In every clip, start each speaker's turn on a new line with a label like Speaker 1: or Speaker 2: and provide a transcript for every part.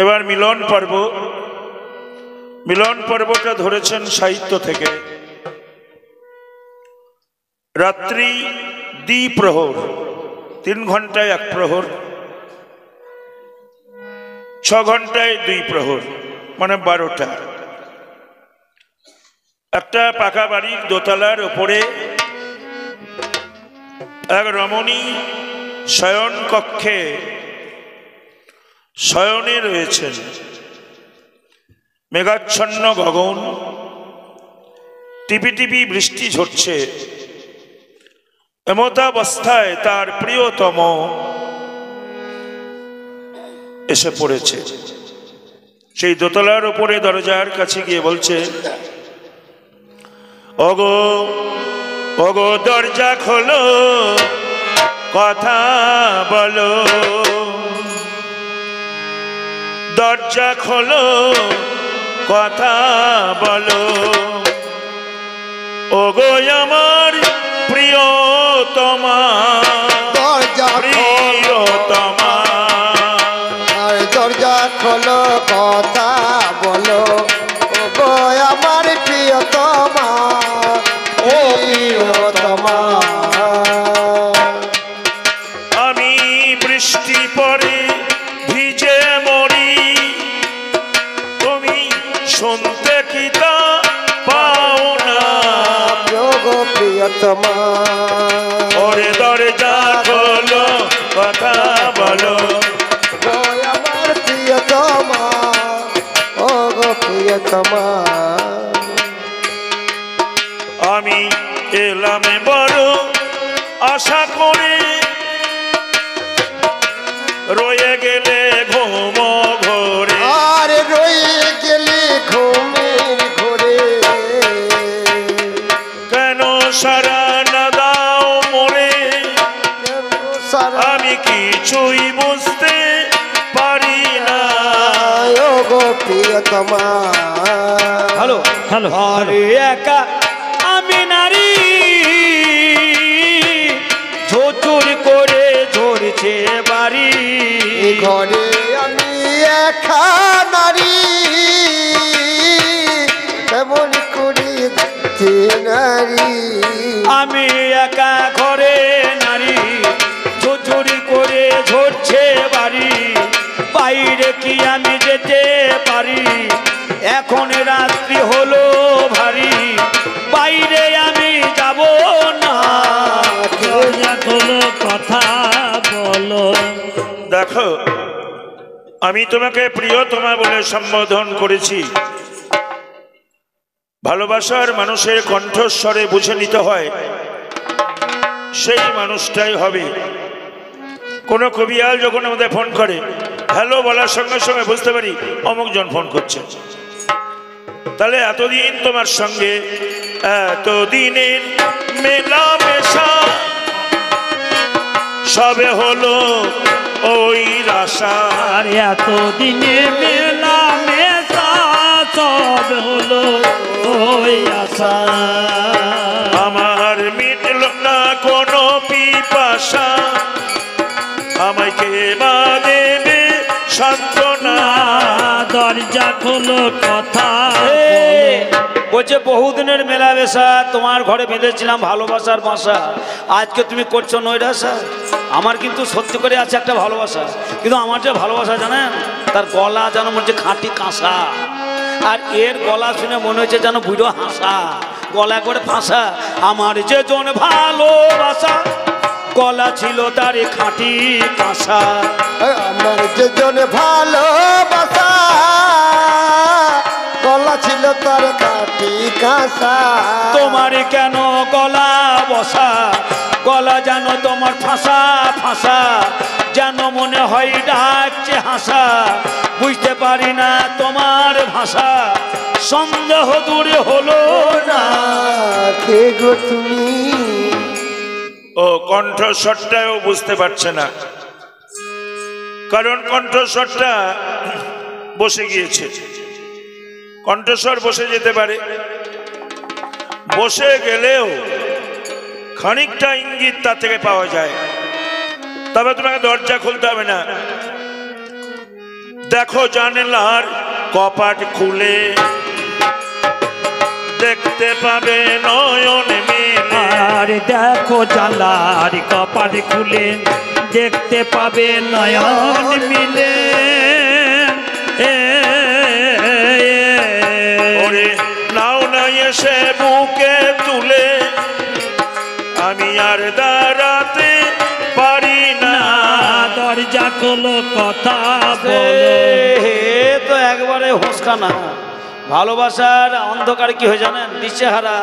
Speaker 1: এবার মিলন পর্ব। মিলন পর্বটা ধরেছেন সাহিত্য থেকে। রাত্রি দ্বিপ্রহর, 3 ঘন্টায় 1 প্রহর, 6 ঘন্টায় 2 প্রহর, মানে 12টা। একটা পাকা বাড়ির দোতলার উপরে এক রমণী শয়ন কক্ষে শয়নে রয়েছেন। মেঘাচ্ছন্ন গগন, টিপি টিপি বৃষ্টি ঝরছে। এমতাবস্থায় তার প্রিয়তম এসে পড়েছে। সেই দোতলার উপরে দরজার কাছে গিয়ে বলছে, ওগো ওগো দরজা খোলো, কথা বলো, দরজা খোলো, কথা বলো। ওগো আমার প্রিয়তমা,
Speaker 2: দরজা
Speaker 1: প্রিয়তমা,
Speaker 2: দরজা খোলো, কথা বলো। ওগো আমার প্রিয়তমা, ও প্রিয়তমা।
Speaker 1: আমি বৃষ্টি পরে ভিজে মরি, তুমি শুনতে কি তা পাও না?
Speaker 2: গো প্রিয়তমা,
Speaker 1: ওরে দরজা খোলো, কথা বলো।
Speaker 2: ও আমার প্রিয়তমা, ও গো প্রিয়তমা।
Speaker 1: আমি এলাম বড় আশা করে, রয়ে গেলে ঘুম ঘরে।
Speaker 2: আর রয়ে গেলে ঘুমের ঘরে,
Speaker 1: কেন সারা না দাও মোরে? আমি কিছুই বুঝতে পারি না।
Speaker 2: ও গো প্রিয়তমা।
Speaker 3: হ্যালো হ্যালো, আরে একা আমি নারী, ঝোচুর করে ঝরছে বাড়ি।
Speaker 2: ঘরে আমি একা নারী, কেমন করি দেখতে নারী।
Speaker 3: আমি একা ঘরে নারী, ঝুঝুরি করে ঝরছে বাড়ি। বাইরে কি আমি যেতে পারি? এখন রাত্রি হলো ভারী, বাইরে আমি যাব না। কোনো কথা বলো।
Speaker 1: দেখো, আমি তোমাকে প্রিয়তমা বলে সম্বোধন করেছি। ভালোবাসার মানুষের কণ্ঠস্বরে বুঝে নিতে হয় সেই মানুষটাই হবে। কোন কবিয়াল যখন আমাদের ফোন করে, হ্যালো বলার সঙ্গে সঙ্গে বুঝতে পারি অমুকজন ফোন করছে। তাহলে এতদিন তোমার সঙ্গে এতদিনের মেলামেশা সবে হলো ওই আশা।
Speaker 3: আর এতদিনে মেলামেশা সব হলো ওই আশা।
Speaker 1: আমার মিটল না কোনো পিপাসা, আমাকে মা দেবে সান্ত্বনা।
Speaker 3: দরজা খোলো, কথা বলছে বহুদিনের মেলামেশা তোমার ঘরে বেঁধেছিলাম ভালোবাসার বাসা, আজকে তুমি করছো নৈরাশা। আমার কিন্তু সত্যি করে আছে একটা ভালোবাসা, কিন্তু আমার যে ভালোবাসা জানেন, তার গলা যেন মনে হচ্ছে খাঁটি কাঁসা, আর এর গলা শুনে মনে হচ্ছে যেন বুড়ো হাসা, গলা করে ফাঁসা। আমার যে জন ভালোবাসা, গলা ছিল তার খাঁটি কাঁসা।
Speaker 2: আমার যেজন ভালোবাসা, গলা ছিল তার কাটি কাঁসা।
Speaker 3: তোমার কেন গলা বসা, গলা যেন তোমার ফাঁসা ফাঁসা, যেন মনে হয় ডাকছে হাসা। বুঝতে পারি না তোমার ভাষা, সন্দেহ দূরে হলো না।
Speaker 2: কে গো তুমি?
Speaker 1: ও কণ্ঠস্বরটাও বুঝতে পারছে না, কারণ কণ্ঠস্বরটা বসে গিয়েছে। কণ্ঠস্বর বসে যেতে পারে, বসে গেলেও খানিকটা ইঙ্গিত তার থেকে পাওয়া যায়। তবে তোমাকে দরজা খুলতে হবে না, দেখো জানলার কপাট খুলে দেখতে পাবে নয়ন মেলে।
Speaker 3: আর দেখো জানলার কপাট খুলে দেখতে পাবে নয়ন মিলে।
Speaker 1: ওরে নাও নাই এসে বুকে তুলে আমি আর দাঁড়াতে পারি না।
Speaker 3: দরজা খোলো কথা বলো। তো একবারে হোসকানা। ভালোবাসার অন্ধকার কি হয়ে জানেন? দিশেহারা,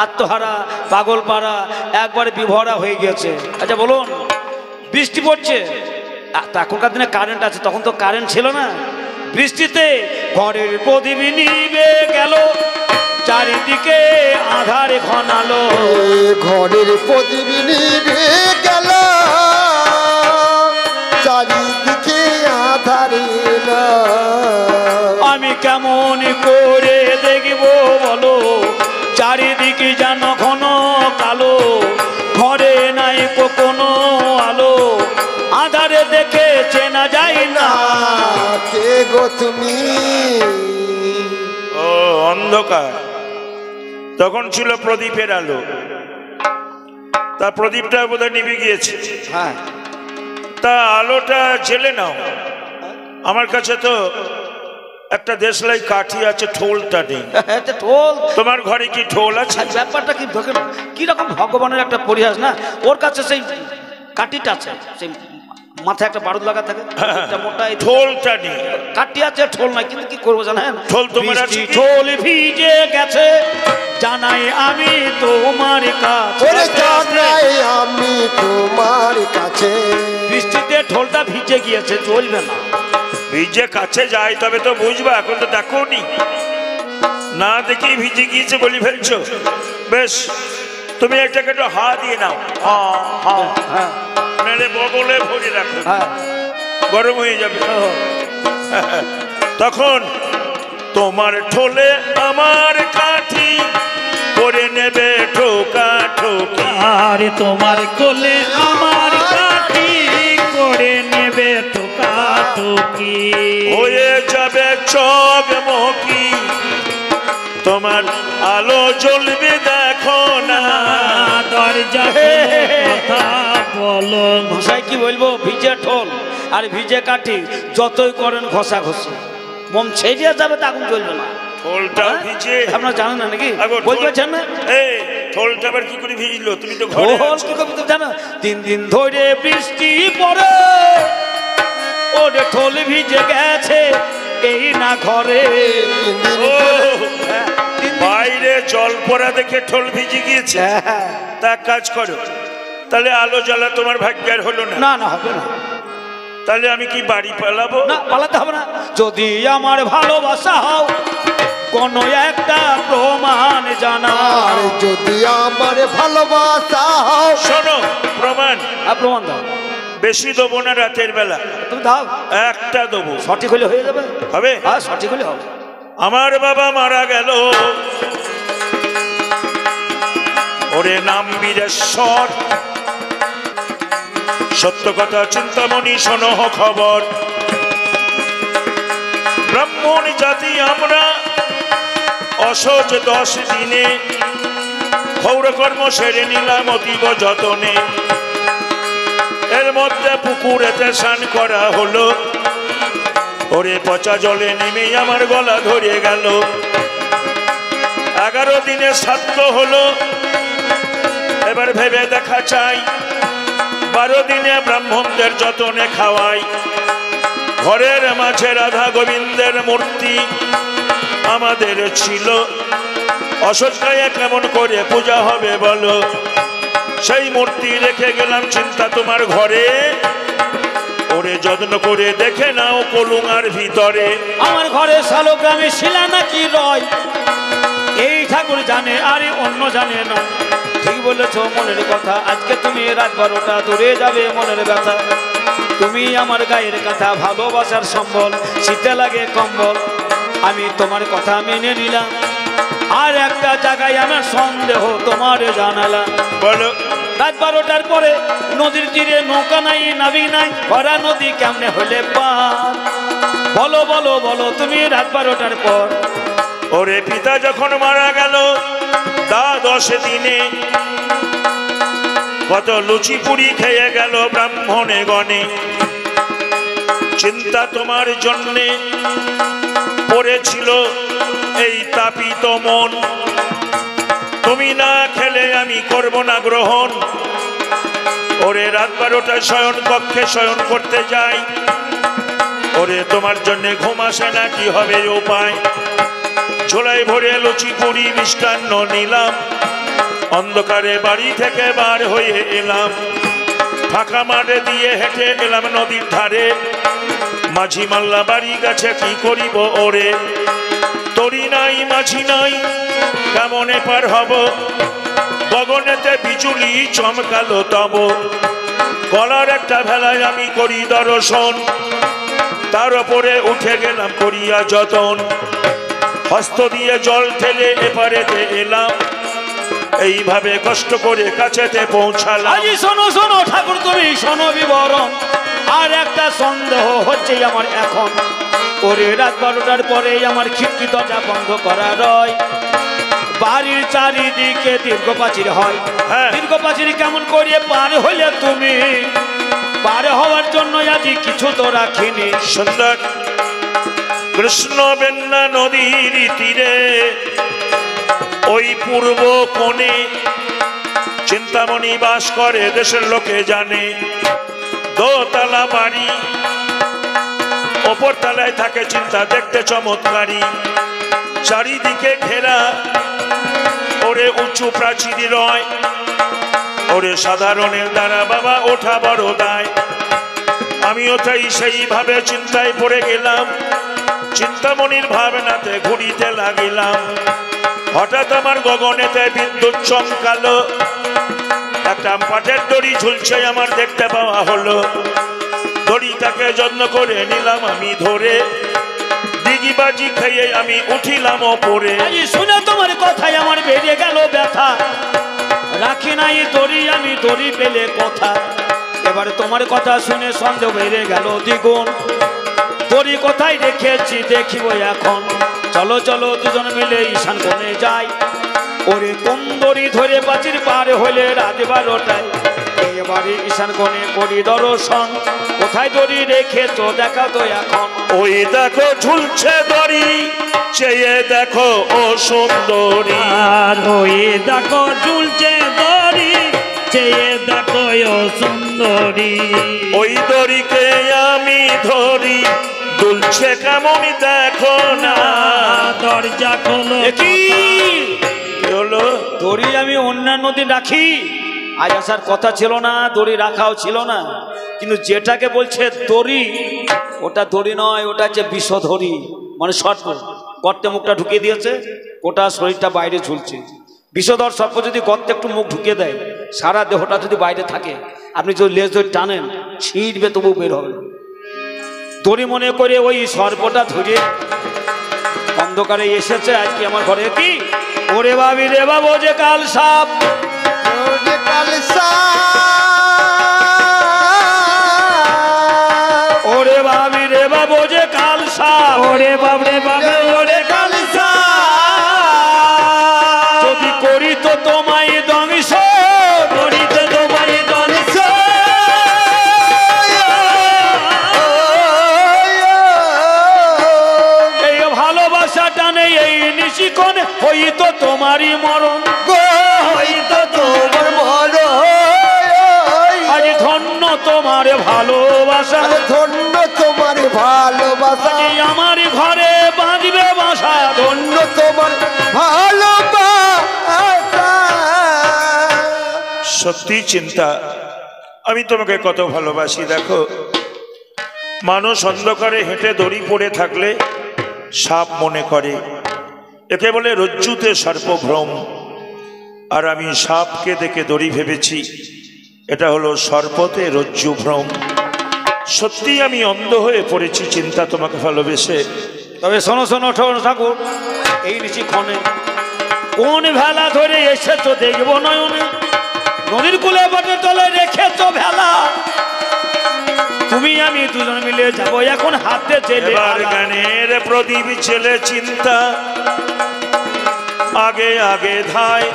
Speaker 3: আত্মহারা, পাগলপাড়া, একবারে বিভরা হয়ে গেছে। আচ্ছা বলুন, বৃষ্টি পড়ছে, এখনকার দিনে কারেন্ট আছে, তখন তো কারেন্ট ছিল না। বৃষ্টিতে ঘরের প্রদীপ নিভে গেল, চারিদিকে আধারে ঘনালো।
Speaker 2: ঘরের প্রদীপ নিভে গেল, চারিদিকে আধারে না।
Speaker 3: আমি কেমন করে দেখব বলো, চারিদিকে যেন ঘন কালো, ঘরে নাই কোনো আলো, আধারে দেখে চেনা যায় না।
Speaker 2: কে গো তুমি?
Speaker 1: ও অন্ধকার। তখন ছিল প্রদীপের আলো, তা প্রদীপটা বোধহয় নিভে গিয়েছে।
Speaker 3: হ্যাঁ,
Speaker 1: তা আলোটা জেলে নাও। আমার কাছে তো একটা দেশলাই কাঠি আছে, ঠোলটা নেই।
Speaker 3: ঢোল
Speaker 1: তোমার ঘরে কি ঠোল আছে?
Speaker 3: ব্যাপারটা কি দেখেন, কিরকম ভগবানের একটা পরিহাস না। ওর কাছে সেই কাঠিটা আছে, সেই মাথায় একটা বারুদ লাগা থাকে, একটা মোটা এই
Speaker 1: ঠোলটা নেই।
Speaker 3: কাঠি আছে, ঠোল নাই। কিন্তু কি করবো জানেন,
Speaker 1: ঠোল তোমার আছে
Speaker 3: বৃষ্টি
Speaker 1: কি?
Speaker 3: ঠোল ভিজে গেছে, জানাই আমি তোমার কাছে।
Speaker 2: ওরে জানাই আমি তোমার কাছে।
Speaker 3: বৃষ্টিতে ঠোলটা ভিজে গিয়েছে, চলবে না।
Speaker 1: ভিজে কাছে যায় তবে তো বুঝবা, এখন তো দেখো নি, না দেখি ভিজে গিয়েছে বলি ফেলছো। বেশ, তুমি এটাকে একটু হা দিয়ে নাও, হা হা
Speaker 3: হ্যাঁ
Speaker 1: মেরে বগলে ভরে রাখো,
Speaker 3: হ্যাঁ,
Speaker 1: গরম হয়ে যাবে। তখন তোমার ঠোলে আমার কাঠি করে নেবে ঠোকা ঠোকি।
Speaker 3: আর তোমার কোলে আমার কাঠি করে নেবে টোকা টুকি।
Speaker 1: হয়ে যাবে চকমকি, তোমার আলো জ্বলবে দেখো না।
Speaker 3: দরজা খোলো, কথা বলো। ভাষায় কি বলবো, ভিজে ঠোল আর ভিজে কাঠি যতই করেন ঘষা ঘষি, মোম ছেড়ে যাবে তা আগুন জ্বলবে না।
Speaker 1: ঠোলটা ভিজে,
Speaker 3: আপনারা জানেন না নাকি?
Speaker 1: আগো
Speaker 3: বলতে পারছেন না?
Speaker 1: এই ঠোলটা আবার কি করে ভিজলো? তুমি তো ঘরে
Speaker 3: ঢোল
Speaker 1: আছো।
Speaker 3: কি করবে তুমি জানো? 3 দিন ধরে বৃষ্টি পড়ে, ওরে ঠোল ভিজে গেছে এই না ঘরে।
Speaker 1: ও,
Speaker 3: হ্যাঁ, 3 দিন।
Speaker 1: বাইরে জল পড়া দেখে ঠোল ভিজে গিয়েছে।
Speaker 3: হ্যাঁ,
Speaker 1: তা কাজ করো, তাহলে আলো জ্বালা তোমার ভাগ্যের হলো না।
Speaker 3: না না হবে না,
Speaker 1: তাহলে আমি কি বাড়ি পালাবো?
Speaker 3: না পালাতে হবে না। যদি আমার ভালোবাসা হও, কোনো একটা প্রমাণ জানাও।
Speaker 2: আর যদি আমার ভালোবাসা হও,
Speaker 1: শোনো, প্রমাণ
Speaker 3: প্রমাণ দাও।
Speaker 1: বেশি দেবো না, রাতের বেলা
Speaker 3: তুমি দাও,
Speaker 1: একটা দেবো।
Speaker 3: সঠিক হলে হয়ে যাবে।
Speaker 1: হবে?
Speaker 3: হ্যাঁ, সঠিক হলে হবে।
Speaker 1: আমার বাবা মারা গেল, ওরে নাম বীরেশ্বর, সত্য কথা চিন্তামণি শোনো খবর। ব্রাহ্মণ জাতি আমরা, অসহ্য 10 দিনে ক্ষৌরকর্ম সেরে নিলাম অতীব যতনে। এর মধ্যে পুকুরেতে স্নান করা হলো, ওরে পচা জলে নেমে আমার গলা ধরে গেল। 11 দিনে শ্রাদ্ধ হলো, এবার ভেবে দেখা চাই, 12 দিনে ব্রাহ্মণদের যতনে খাওয়াই। ঘরের মাঝে রাধা গোবিন্দের মূর্তি আমাদের ছিল, অসৎকায় কেমন করে পূজা হবে বলো। সেই মূর্তি রেখে গেলাম চিন্তা তোমার ঘরে, ওরে যত্ন করে দেখে নাও কলুঙার ভিতরে।
Speaker 3: আমার ঘরে শালগ্রামে শিলা নাকি রয়, এই ঠাকুর জানে আরে অন্য জানে না। ঠিক বলেছ মনের কথা, আজকে তুমি রাত 12টা দূরে যাবে মনের ব্যথা। তুমি আমার গায়ের কথা, ভালোবাসার সম্বল, শীতে লাগে কম্বল। আমি তোমার কথা মেনে নিলাম, আর একটা জায়গায় আমার সন্দেহ তোমার জানালাম।
Speaker 1: বলো,
Speaker 3: রাত 12টার পরে নদীর তীরে নৌকা নাই, নাবি নাই, ভরা নদী কেমনে হলে পার। বলো বলো বলো তুমি রাত 12টার পর।
Speaker 1: ওরে পিতা যখন মারা গেল তা 10 দিনে কত লুচি পুরি খেয়ে গেল ব্রাহ্মণে গণে। চিন্তা তোমার জন্যে পড়েছিল এই তাপিত মন, তুমি না খেলে আমি করব না গ্রহণ। ওরে রাত 12টায় শয়ন কক্ষে শয়ন করতে যাই, ওরে তোমার জন্য ঘুম আসে না, কি হবে উপায়? ঝোলাই ভরে লুচি পুরি মিষ্টান্ন নিলাম, অন্ধকারে বাড়ি থেকে বার হয়ে এলাম। ফাঁকা মাঠে দিয়ে হেঁটে এলাম নদীর ধারে, মাঝি মাল্লা বাড়ি গেছে কি করিব ওরে। তরি নাই মাঝি নাই কেমনে পার হব, গগনেতে বিজুলি চমকালো তব। গলার একটা ভেলায় আমি করি দর্শন, তার ওপরে উঠে গেলাম করিয়া যতন। হস্ত দিয়ে জল ঠেলে এপারেতে এলাম, এইভাবে কষ্ট করে কাছেতে পৌঁছালাম।
Speaker 3: আজি শোনো শোনো ঠাকুর তুমি শোনো বিবরণ, আর একটা সন্দেহ হচ্ছে আমার এখন। ওরে রাত 12টার পরে আমার খিড়কি দরজা বন্ধ করা রয়, বাড়ির চারিদিকে দীর্ঘ প্রাচীর হয়।
Speaker 1: হ্যাঁ।
Speaker 3: দীর্ঘ প্রাচীর কেমন করে পার হইলে তুমি? পার হওয়ার জন্য আজি কিছু তো রাখিনি।
Speaker 1: সুন্দর কৃষ্ণ বেন্না নদীর তীরে ওই পূর্ব কোণে চিন্তামণি বাস করে, দেশের লোকে জানে। দোতলা বাড়ি, ওপর তলায় থাকে চিন্তা দেখতে চমৎকারী, চারিদিকে ঘেরা ওরে উঁচু প্রাচীর রয়। ওরে সাধারণের দ্বারা বাবা ওঠা বড় দায়। আমিও তাই সেইভাবে চিন্তায় পড়ে গেলাম, চিন্তামণির ভাবনাতে ঘুরিতে লাগিলাম। হঠাৎ আমার গগনেতে বিদ্যুৎ চমকালো, একটা পাটের দড়ি ঝুলছে আমার দেখতে পাওয়া হলো। দড়িটাকে যত্ন করে নিলাম আমি ধরে, দিগিবাজি খেয়ে আমি উঠিলাম ওপরে।
Speaker 3: শুনে তোমার কথায় আমার বেরিয়ে গেল ব্যথা, রাখি নাই দড়ি আমি দড়ি পেলে কথা। এবারে তোমার কথা শুনে সন্দেহ বেড়ে গেল দ্বিগুণ, দড়ি কোথায় রেখেছি দেখিব এখন। চলো চলো দুজন মিলে ঈশান কোণে যাই, ওরে কোন দড়ি ধরে প্রাচীর পার হইলে রাত 12টায়। এবারে ঈশান কোণে করি দর্শন, কোথায় দড়ি রেখেছ দেখা তো এখন।
Speaker 1: ওই দেখো ঝুলছে দড়ি, চেয়ে দেখো ও সুন্দরী।
Speaker 4: আর ওই দেখো ঝুলছে দড়ি, চেয়ে দেখো ও সুন্দরী।
Speaker 1: ওই দড়িকে আমি ধরি, দুলছে কেমন দেখো না।
Speaker 4: দরজা খোলো।
Speaker 3: কি
Speaker 1: হলো?
Speaker 3: দড়ি আমি অন্যান্য দিন রাখি, আজ আসার কথা ছিল না, দড়ি রাখাও ছিল না। কিন্তু যেটাকে বলছে দড়ি, ওটা দড়ি নয়, ওটা হচ্ছে বিষধরি, মানে সর্প। গর্তে মুখটা ঢুকিয়ে দিয়েছে, ওটা শরীরটা বাইরে ঝুলছে। বিষধর সর্প যদি গর্তে একটু মুখ ঢুকিয়ে দেয়, সারা দেহটা যদি বাইরে থাকে, আপনি যদি লেজ ধরে টানেন ছিঁড়বে তবু বের হবে না। দড়ি মনে করে ওই সর্পটা ধরে অন্ধকারে এসেছে আজকে আমার ঘরে। কি ওরে ভাবি রে বাবু যে কাল সাপ,
Speaker 2: ওরে কালসা
Speaker 3: ওরে ভাবি রে বাবু যে কাল সাপ,
Speaker 4: ওরে বাবরে বাবা ওরে কালসা,
Speaker 3: যদি করি তো তোমায় ধ্বংস,
Speaker 4: করিতে তোমায় ধ্বংস।
Speaker 3: এই ভালোবাসা টানে এই নিশিক্ষণ হইতো তোমারই মরণ।
Speaker 4: হইতো তোমার
Speaker 2: মরণ।
Speaker 3: আজ ধন্য তোমার ভালোবাসা,
Speaker 2: আরে ধন্য তোমার ভালোবাসা,
Speaker 3: আজ আমার ঘরে বাঁধবে বাসা।
Speaker 2: ধন্য তোমার ভালোবাসা।
Speaker 1: সত্যি চিন্তা, আমি তোমাকে কত ভালোবাসি। দেখো, মানুষ অন্ধকারে হেঁটে দড়ি পড়ে থাকলে সাপ মনে করে, একে বলে রজ্জুতে সর্পভ্রম। আর আমি সাপকে দেখে দড়ি ভেবেছি, এটা হলো সর্পতে রজ্জু ভ্রম। সত্যি আমি অন্ধ হয়ে পড়েছি চিন্তা তোমাকে ভালোবেসে।
Speaker 3: তবে শোনো শোনো শোনো ঠাকুর, এই নিশিক্ষণে কোন ভেলা ধরে এসেছো দেখবো নয়নে। নদীর কূলে বটে তলে রেখেছো ভেলা, তুমি আমি দুজন মিলে যাব এখন হাতে জেলে
Speaker 1: এবার গানের প্রদীপ ছেলে চিন্তা আগে আগে ধায়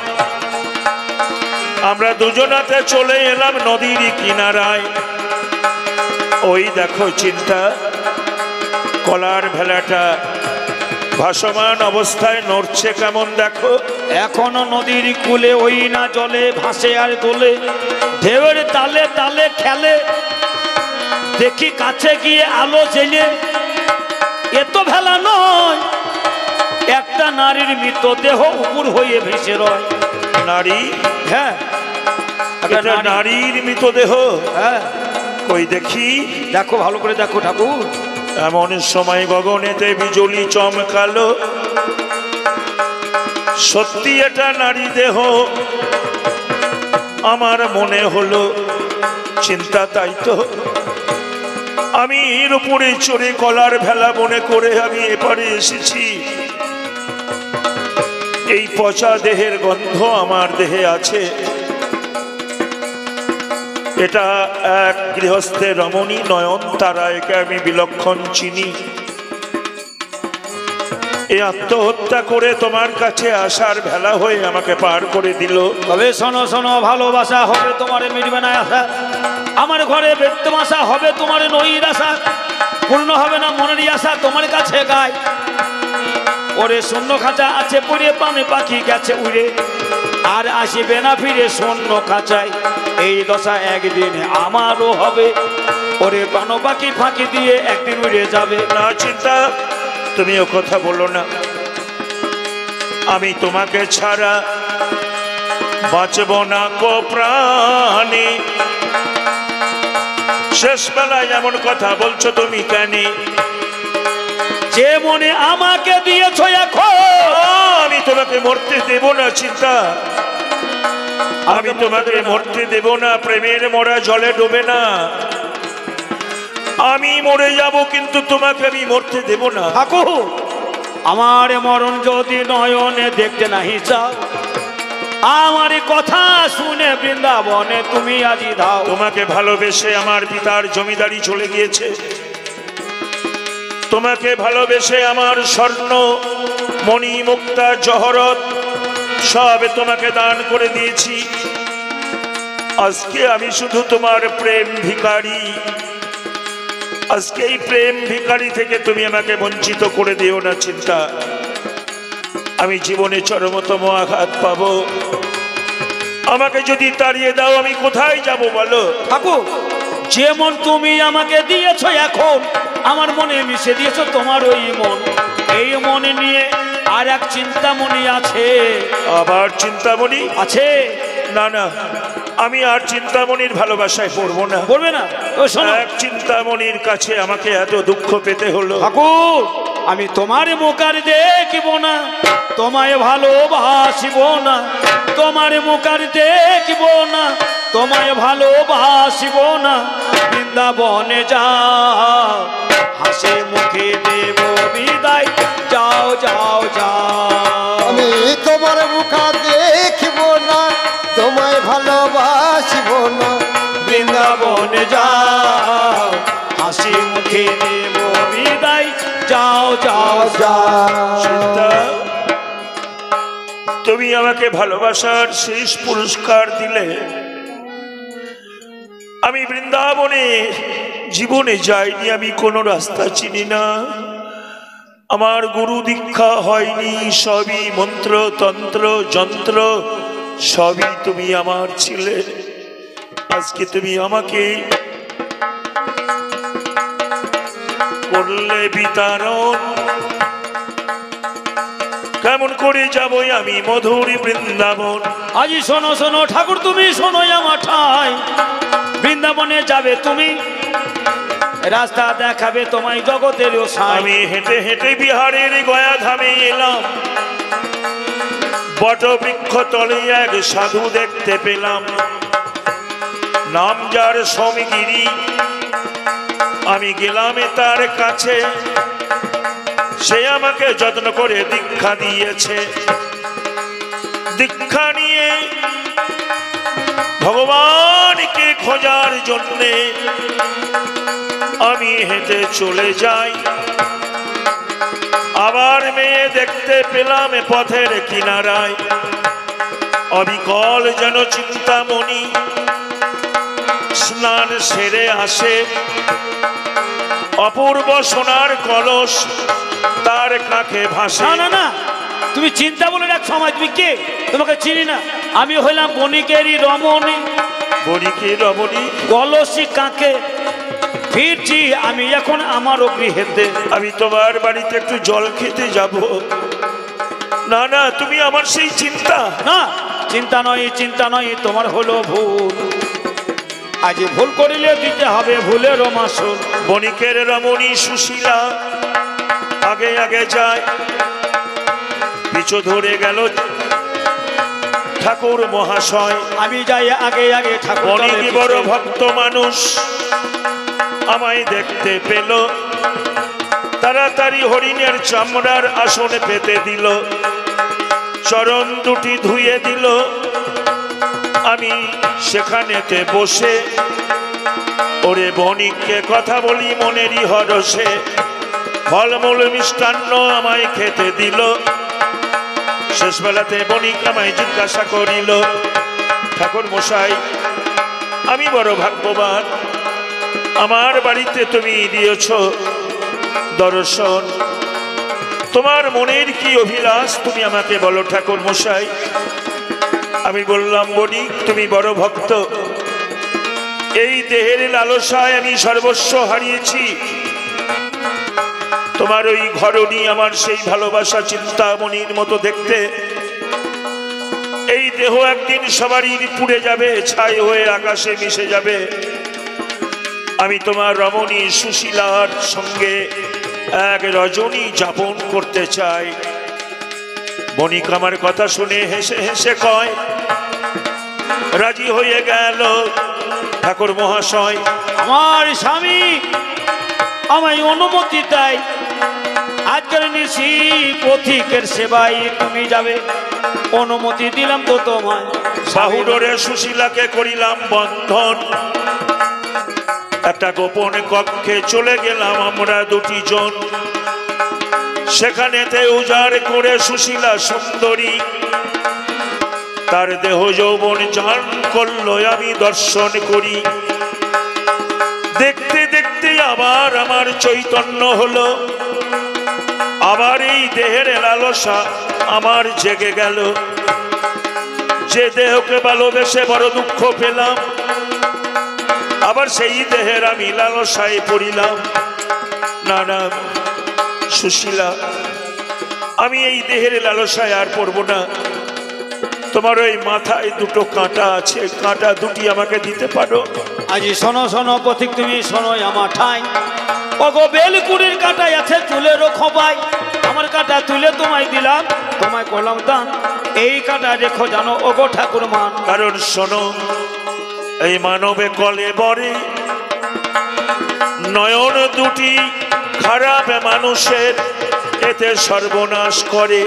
Speaker 1: আমরা দুজনাতে চলে এলাম নদীর কিনারায় ওই দেখো চিন্তা কলার ভেলাটা ভাসমান অবস্থায় নড়ছে কেমন দেখো
Speaker 3: এখনো নদীর কূলে ওই না জলে ভাসে আর তোলে ঢেউয়ের তালে তালে খেলে দেখি কাছে গিয়ে আলো জেলে এত ভেলা নয় একটা নারীর মৃতদেহ উপর হয়ে ভেসে রয়
Speaker 1: নারী
Speaker 3: হ্যাঁ
Speaker 1: এটা নারীর মৃতদেহ
Speaker 3: হ্যাঁ
Speaker 1: কই দেখি
Speaker 3: দেখো ভালো করে দেখো ঠাকুর
Speaker 1: এমন সময় গগনেতে বিজলি চমকালো সত্যি এটা নারী দেহ আমার মনে হলো চিন্তা তাই তো আমি এর উপরে চড়ে কলার ভেলা মনে করে আমি এপারে এসেছি এই পচা দেহের গন্ধ আমার দেহে আছে এটা এক গৃহস্থের রমণী নয়নতারা একে আমি বিলক্ষণ চিনি এই আত্মহত্যা করে তোমার কাছে আসার ভেলা হয়ে আমাকে পার করে দিল
Speaker 3: তবে শোনো শোনো ভালোবাসা হবে তোমার মিটবে না আশা আমার ঘরে বেদমাশা হবে তোমার নইর আশা পূর্ণ হবে না মনেরই আশা তোমার কাছে গায় ওরে শূন্য খাঁচা আছে পড়ে পানে পাখি গেছে উড়ে আর আসিবে না ফিরে শূন্য খাঁচায় এই দশা একদিন আমারও হবে ওরে পানো পাখি ফাঁকি দিয়ে একদিন উড়ে যাবে
Speaker 1: না চিন্তা তুমি ও কথা বলো না আমি তোমাকে ছাড়া বাঁচব না কো প্রাণে শেষ বেলায় এমন কথা বলছো তুমি কেন
Speaker 3: যে মনে আমাকে দিয়েছ এখন
Speaker 1: আমি তোমাকে মরতে দেব না চিন্তা আমি তোমাকে মরতে দেব না প্রেমের মরা জলে ডোবে না আমি মরে যাব কিন্তু তোমাকে আমি মরতে দেব না
Speaker 3: ঠাকুর আমার মরণ যদি নয়নে দেখতে নাহি চাও আমার কথা শুনে বৃন্দাবনে তুমি আজি দাও
Speaker 1: তোমাকে ভালোবেসে আমার পিতার জমিদারি চলে গিয়েছে তোমাকে ভালোবেসে আমার স্বর্ণ মণি মুক্তা জহরত সব তোমাকে দান করে দিয়েছি আজকে আমি শুধু তোমার প্রেম ভিখারি আজকে এই প্রেম ভিখারি থেকে তুমি আমাকে বঞ্চিত করে দিও না চিন্তা আমি জীবনে চরমতম আঘাত পাবো আমাকে যদি তাড়িয়ে দাও আমি কোথায় যাব বলো
Speaker 3: ঠাকুর যেমন তুমি আমাকে দিয়েছ এখন আমার মনে মিশে দিয়েছো তোমার ওই মন এই মনে নিয়ে আর এক চিন্তামণি আছে
Speaker 1: আবার চিন্তামণি
Speaker 3: আছে
Speaker 1: না না আমি আর চিন্তামণির ভালোবাসায় পড়বো না
Speaker 3: বলবে না তো শোনো
Speaker 1: এক চিন্তামণির কাছে আমাকে এত দুঃখ পেতে হলো
Speaker 3: ঠাকুর আমি তোমার মুখার দেখিব না তোমায় ভালোবাসিব না তোমার মুখার দেখিব না তোমায় ভালোবাসিব না বৃন্দাবনে যাও হাসি মুখে দেব বিদায় যাও যাও যাও
Speaker 2: আমি তোমার মুখা দেখিব না তোমায় ভালোবাসিব না
Speaker 3: বৃন্দাবনে যাও হাসি মুখে দেব বিদায় যাও যাও
Speaker 1: চিন্তা তুমি আমাকে ভালোবাসার শেষ পুরস্কার দিলে আমি বৃন্দাবনে জীবনে যাইনি আমি কোনো রাস্তা চিনি না আমার গুরু দীক্ষা হয়নি সবই মন্ত্র তন্ত্র যন্ত্র সবই তুমি আমার ছিলে আজকে তুমি আমাকে করলে বিতারণ কেমন করে যাবো আমি মধুর বৃন্দাবন
Speaker 3: আজি শোনো শোনো ঠাকুর তুমি শোনো আমার ঠাই বৃন্দাবনে যাবে তুমি রাস্তা দেখাবে তোমায় জগতের
Speaker 1: আমি হেঁটে হেঁটে বিহারের গয়া ধামে এলাম বট বৃক্ষ তলে এক সাধু দেখতে পেলাম নাম যার সমগিরি আমি গেলাম তার কাছে সে আমাকে যত্ন করে দীক্ষা দিয়েছে দীক্ষা নিয়ে ভগবানকে খোঁজার জন্যে আমি হেঁটে চলে যাই। আবার মেয়ে দেখতে পেলাম পথের কিনারায়, অবিকল যেন চিন্তামণি স্নান সেরে আসে, অপূর্ব সোনার কলস তার কাঁখে ভাসে।
Speaker 3: না না না, তুমি চিন্তা বলে এক সময়, তুমি কে? তোমাকে চিনি না। আমি হইলাম বণিকেরই রমণী,
Speaker 1: বণিকের রমণী।
Speaker 3: কলসি কাকে ফিরছি আমি এখন আমার গৃহেতে।
Speaker 1: আমি তোমার বাড়িতে একটু জল খেতে যাব। না না, তুমি আমার সেই চিন্তা।
Speaker 3: না, চিন্তা নয়, চিন্তা নয়, তোমার হলো ভুল। আজ ভুল করিলে দিতে হবে ভুলের মাসুল।
Speaker 1: বণিকের রমণী সুশীলা আগে আগে যায়, পিছু ধরে গেল ঠাকুর মহাশয়।
Speaker 3: আমি যাই আগে আগে, ঠাকুর
Speaker 1: বণিক
Speaker 3: তলে
Speaker 1: বড়
Speaker 3: পিছে।
Speaker 1: ভক্ত মানুষ, আমায় দেখতে পেল, তাড়াতাড়ি হরিণের চামড়ার আসনে পেতে দিল, চরণ দুটি ধুয়ে দিল। আমি সেখানেতে বসে ওরে বণিককে কথা বলি মনেরই হরসে, ফলমূল মিষ্টান্ন আমায় খেতে দিল। শেষ বেলাতে বণিক আমায় জিজ্ঞাসা করিল, ঠাকুর মশাই, আমি বড় ভাগ্যবান, আমার বাড়িতে তুমি দিয়েছ দর্শন, তোমার মনের কি অভিলাষ তুমি আমাকে বলো ঠাকুর মশাই। আমি বললাম, বণিক তুমি বড় ভক্ত, এই দেহের লালসায় আমি সর্বস্ব হারিয়েছি, তোমার ওই ঘরণী আমার সেই ভালোবাসা চিন্তামণির মতো দেখতে। এই দেহ একদিন সবারই পুড়ে যাবে, ছাই হয়ে আকাশে মিশে যাবে। আমি তোমার রমণী সুশীলার সঙ্গে এক রজনী যাপন করতে চাই। বণিক আমার কথা শুনে হেসে হেসে কয়, রাজি হয়ে গেল ঠাকুর মহাশয়।
Speaker 3: আমার স্বামী আমায় অনুমতি দেয়, আজকের নিশি পথিকের সেবায় তুমি যাবে। অনুমতি দিলাম তো তোমায়।
Speaker 1: বাহুডোরে সুশীলাকে করিলাম বন্ধন, একটা গোপন কক্ষে চলে গেলাম আমরা দুটি জন। সেখানেতে উজাড় করে সুশীলা সুন্দরী তার দেহ যৌবন জান করলো আমি দর্শন করি। দেখতে দেখতে আবার আমার চৈতন্য হলো, আবার এই দেহের লালসা আমার জেগে গেল। যে দেহকে ভালোবেসে বড় দুঃখ পেলাম, আবার সেই দেহের আমি লালসায় পড়িলাম। না না সুশীলা, আমি এই দেহের লালসায় আর পড়ব না। তোমার ওই মাথায় দুটো কাঁটা আছে, কাঁটা দুটি আমাকে দিতে পারো?
Speaker 3: আজি শোনো শোনো পথিক, তুমি শোনো আমার ঠাই। ওগো বেলকুড়ির কাঁটায় আছে চুলের খোপায়, আমার কাঁটা তুলে তোমায় দিলাম, তোমায় করলাম দান। এই কাঁটা রেখো জানো ওগো ঠাকুর মান।
Speaker 1: কারণ শোনো, এই মানবে কলে বরে নয়ন দুটি খারাপ মানুষের এতে সর্বনাশ করে।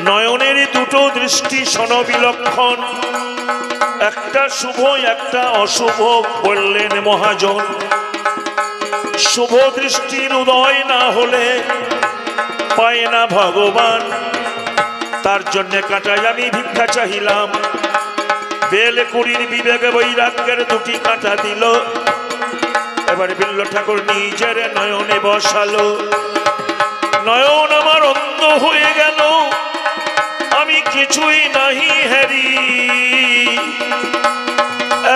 Speaker 1: নয়নের দুটো দৃষ্টি শোনো বিলক্ষণ, একটা শুভ একটা অশুভ বললেন মহাজন। শুভ দৃষ্টির উদয় না হলে পায় না ভগবান, তার জন্য কাঁটায় আমি ভিক্ষা চাহিলাম। বেলকুড়ির বিবেক বৈরাগ্যের দুটি কাঁটা দিল, এবার বিল্ল ঠাকুর নিজের নয়নে বসালো। নয়ন আমার অন্ধ হয়ে গেল, আমি কিছুই নাহি হেরি।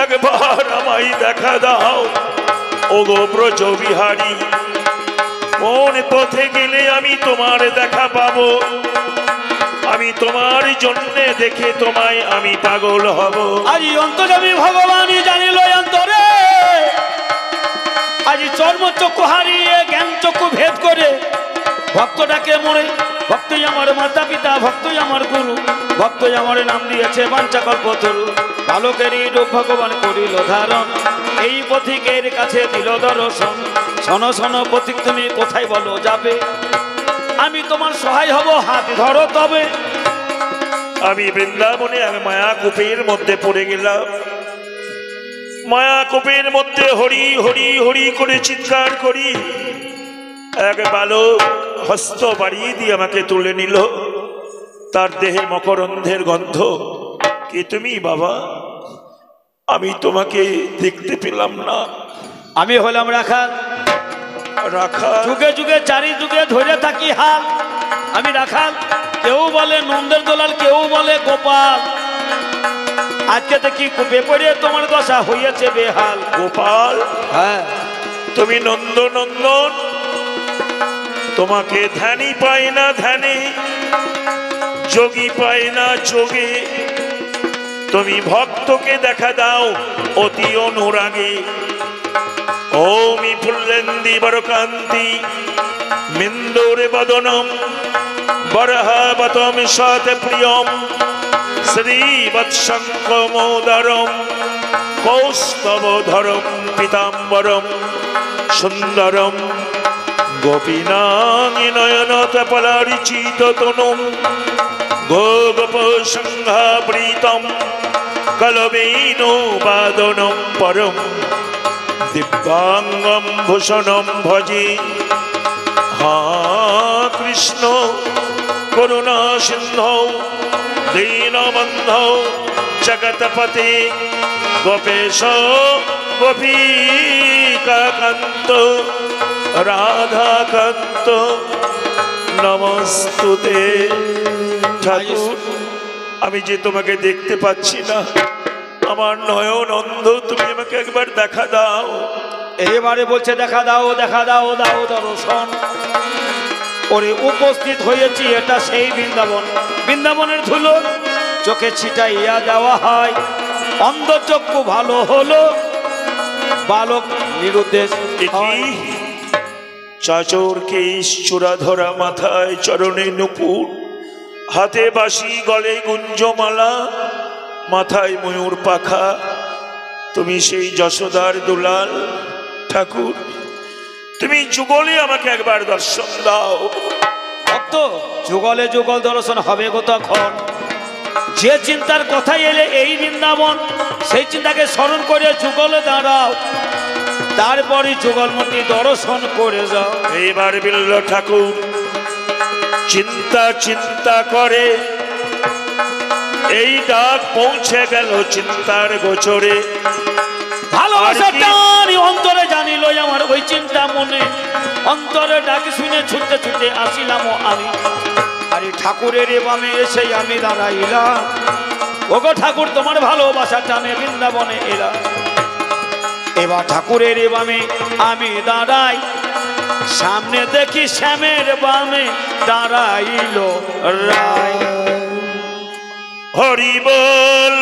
Speaker 1: একবার আমায় দেখা দাও ওগো ব্রজ বিহারী, কোন পথে গেলে আমি তোমার দেখা পাবো? আমি তোমার জন্য দেখে তোমায় আমি পাগল হব।
Speaker 3: আজি অন্তর্যামী ভগবানই জানিল অন্তরে, আজি চর্মচক্ষু হারিয়ে জ্ঞান চক্ষু ভেদ করে ভক্তটাকে মরে। ভক্তই আমার মাতা পিতা, ভক্তই আমার গুরু, ভক্তই আমার নাম দিয়েছে বাঞ্ছা কল্পতরু। বালকেরই রূপ ভগবান করিল ধারণ, এই পথিকের কাছে দিল দর্শন। শোনো শোনো পথিক, তুমি কোথায় বলো যাবে? আমি তোমার সহায় হব, হাত ধরো তবে।
Speaker 1: আমি বৃন্দাবনে আমি মায়া কূপের মধ্যে পড়ে গেলাম। মায়াকূপের মধ্যে হরি হরি হরি করে চিৎকার করি, এক বালক হস্ত বাড়িয়ে দিয়ে আমাকে তুলে নিল। তার দেহে মকরন্ধের গন্ধ। কি তুমি বাবা? আমি তোমাকে দেখতে পেলাম না।
Speaker 3: আমি হলাম রাখাল।
Speaker 1: রাখা
Speaker 3: যুগে যুগে চারি যুগে ধরে থাকি হাল। আমি রাখাল। কেউ বলে নন্দের দোলাল, কেউ বলে গোপাল। আজকে দেখি কূপে পড়ে তোমার দশা হইয়াছে বেহাল।
Speaker 1: গোপাল,
Speaker 3: হ্যাঁ,
Speaker 1: তুমি নন্দ নন্দন, তোমাকে ধ্যানই পায় না ধ্যানে, যোগী পায় না যোগে। তুমি ভক্তকে দেখা দাও অতি অনুরাগে। ওমি ফুল্লেন্দি বরকান্তি মিন্দুরে বদনম বরহাবতম সত প্রিয়ম শ্রীবৎসঙ্কমোদরম কৌস্তবধরম পীতাম্বরম সুন্দরম গোপীনাঙ্গি নয়নতপলারিচিত তনুম গোগোপসংহাবৃতম কলবেনো বাদনম পরম দিব্যাঙ্গম ভূষণম ভজে। হা কৃষ্ণ করুণা সিন্ধৌ দীনবন্ধৌ জগৎপতে গোপেশ গোপীকান্ত রাধাকান্ত নমস্তুতে। ঠাকুর, আমি যে তোমাকে দেখতে পাচ্ছি না, আমার নয়ন অন্ধ, তুমি আমাকে একবার দেখা দাও।
Speaker 3: এবারে বলছে দেখা দাও, দেখা দাও, দাও দর্শন। ওরে উপস্থিত হয়েছি, এটা সেই বৃন্দাবন। বৃন্দাবনের ধুলো চোখে ছিটাইয়া দেওয়া হয়। অন্ধচক্ষু ভালো হলো, বালক নিরুদ্দেশ হয়।
Speaker 1: চাচর কেশ চূড়া ধরা, মাথায় চরণে নুপুর, হাতে বাঁশি, গলে গুঞ্জমালা, মাথায় ময়ূর পাখা। তুমি সেই যশোদার দুলাল। ঠাকুর, তুমি যুগলে আমাকে একবার দর্শন দাও।
Speaker 3: ভক্ত, যুগলে যুগল দর্শন হবে গো তখন। যে চিন্তার কথা এলে এই বৃন্দাবন, সেই চিন্তাকে স্মরণ করে যুগলে দাঁড়াও, তারপরে যুগলমতি দর্শন করে যাও।
Speaker 1: এইবার বিল্ল ঠাকুর চিন্তা চিন্তা করে এই ডাক পৌঁছে গেল চিন্তার গোচরে।
Speaker 3: ভালোবাসার টানি অন্তরে জানিল আমার ওই চিন্তা মনে। অন্তরে ডাক শুনে ছুটতে ছুটে আসিলাম আমি। আরে ঠাকুরের বামে এসে আমি দাঁড়াইলাম। ওগো ঠাকুর, তোমার ভালোবাসা টানে বৃন্দাবনে এলা। এবার ঠাকুরের বামে আমি দাঁড়াই, সামনে দেখি শ্যামের বামে দাঁড়াইল রায়।
Speaker 1: হরি বল।